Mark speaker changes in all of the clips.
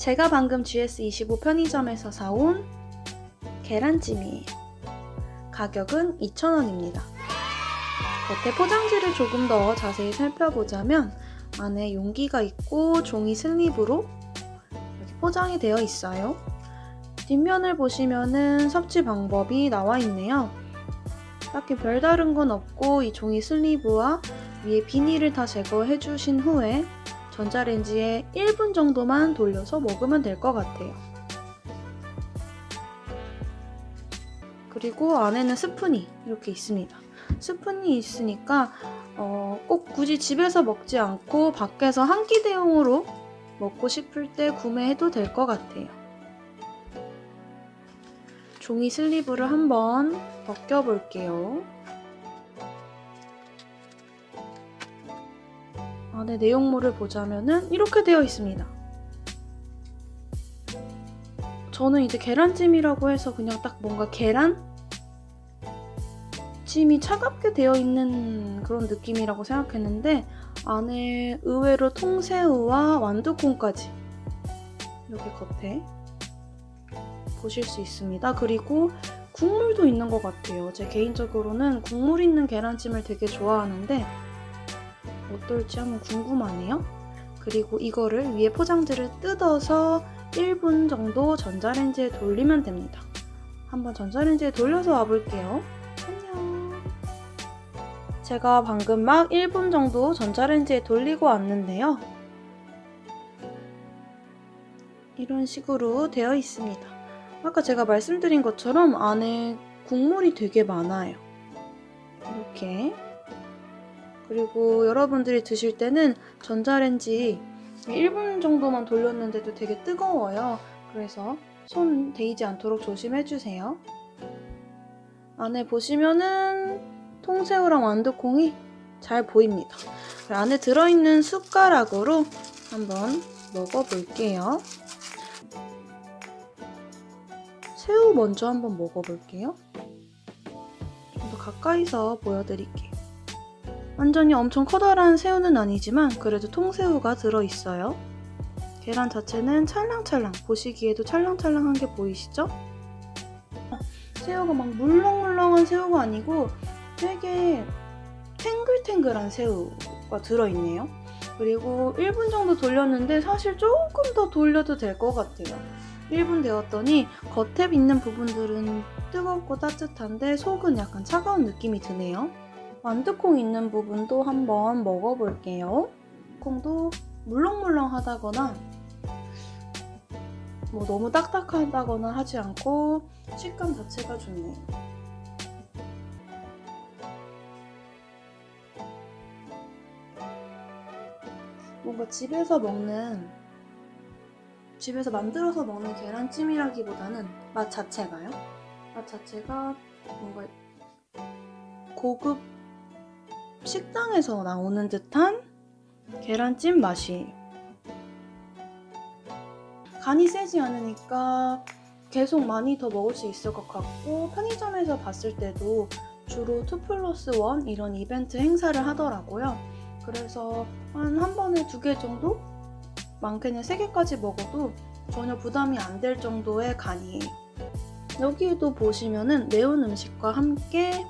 Speaker 1: 제가 방금 GS25 편의점에서 사온 계란찜이에요. 가격은 2,000원입니다. 겉에 포장지를 조금 더 자세히 살펴보자면 안에 용기가 있고 종이 슬립으로 이렇게 포장이 되어 있어요. 뒷면을 보시면은 섭취 방법이 나와 있네요. 딱히 별다른 건 없고 이 종이 슬리브와 위에 비닐을 다 제거해 주신 후에 전자레인지에 1분 정도만 돌려서 먹으면 될 것 같아요. 그리고 안에는 스푼이 이렇게 있습니다. 스푼이 있으니까 꼭 굳이 집에서 먹지 않고 밖에서 한 끼 대용으로 먹고 싶을 때 구매해도 될 것 같아요. 종이 슬리브를 한번 벗겨볼게요. 안에 내용물을 보자면은 이렇게 되어 있습니다. 저는 이제 계란찜이라고 해서 그냥 딱 뭔가 계란찜이 차갑게 되어 있는 그런 느낌이라고 생각했는데 안에 의외로 통새우와 완두콩까지 이렇게 겉에 보실 수 있습니다. 그리고 국물도 있는 것 같아요. 제 개인적으로는 국물 있는 계란찜을 되게 좋아하는데 어떨지 한번 궁금하네요. 그리고 이거를 위에 포장지를 뜯어서 1분 정도 전자레인지에 돌리면 됩니다. 한번 전자레인지에 돌려서 와볼게요. 안녕. 제가 방금 막 1분 정도 전자레인지에 돌리고 왔는데요. 이런 식으로 되어 있습니다. 아까 제가 말씀드린 것처럼 안에 국물이 되게 많아요. 이렇게. 그리고 여러분들이 드실 때는 전자레인지 1분 정도만 돌렸는데도 되게 뜨거워요. 그래서 손 데이지 않도록 조심해주세요. 안에 보시면은 통새우랑 완두콩이 잘 보입니다. 안에 들어있는 숟가락으로 한번 먹어볼게요. 새우 먼저 한번 먹어볼게요. 좀 더 가까이서 보여드릴게요. 완전히 엄청 커다란 새우는 아니지만 그래도 통새우가 들어있어요. 계란 자체는 찰랑찰랑, 보시기에도 찰랑찰랑한 게 보이시죠? 새우가 막 물렁물렁한 새우가 아니고 되게 탱글탱글한 새우가 들어있네요. 그리고 1분 정도 돌렸는데 사실 조금 더 돌려도 될 것 같아요. 1분 되었더니 겉에 있는 부분들은 뜨겁고 따뜻한데 속은 약간 차가운 느낌이 드네요. 완두콩 있는 부분도 한번 먹어볼게요. 콩도 물렁물렁하다거나 뭐 너무 딱딱하다거나 하지 않고 식감 자체가 좋네요. 뭔가 집에서 만들어서 먹는 계란찜이라기보다는 맛 자체가요? 맛 자체가 뭔가 고급 식당에서 나오는 듯한 계란찜 맛이에요. 간이 세지 않으니까 계속 많이 더 먹을 수 있을 것 같고 편의점에서 봤을 때도 주로 2+1 이런 이벤트 행사를 하더라고요. 그래서 한 번에 2개 정도? 많게는 3개까지 먹어도 전혀 부담이 안 될 정도의 간이에요. 여기에도 보시면은 매운 음식과 함께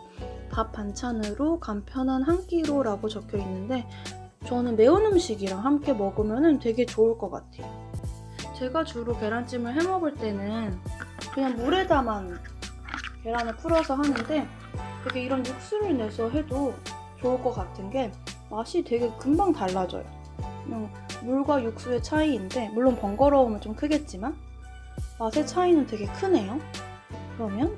Speaker 1: 밥 반찬으로 간편한 한 끼로 라고 적혀 있는데 저는 매운 음식이랑 함께 먹으면 되게 좋을 것 같아요. 제가 주로 계란찜을 해 먹을 때는 그냥 물에다만 계란을 풀어서 하는데 되게 이런 육수를 내서 해도 좋을 것 같은 게 맛이 되게 금방 달라져요. 그냥 물과 육수의 차이인데 물론 번거로움은 좀 크겠지만 맛의 차이는 되게 크네요. 그러면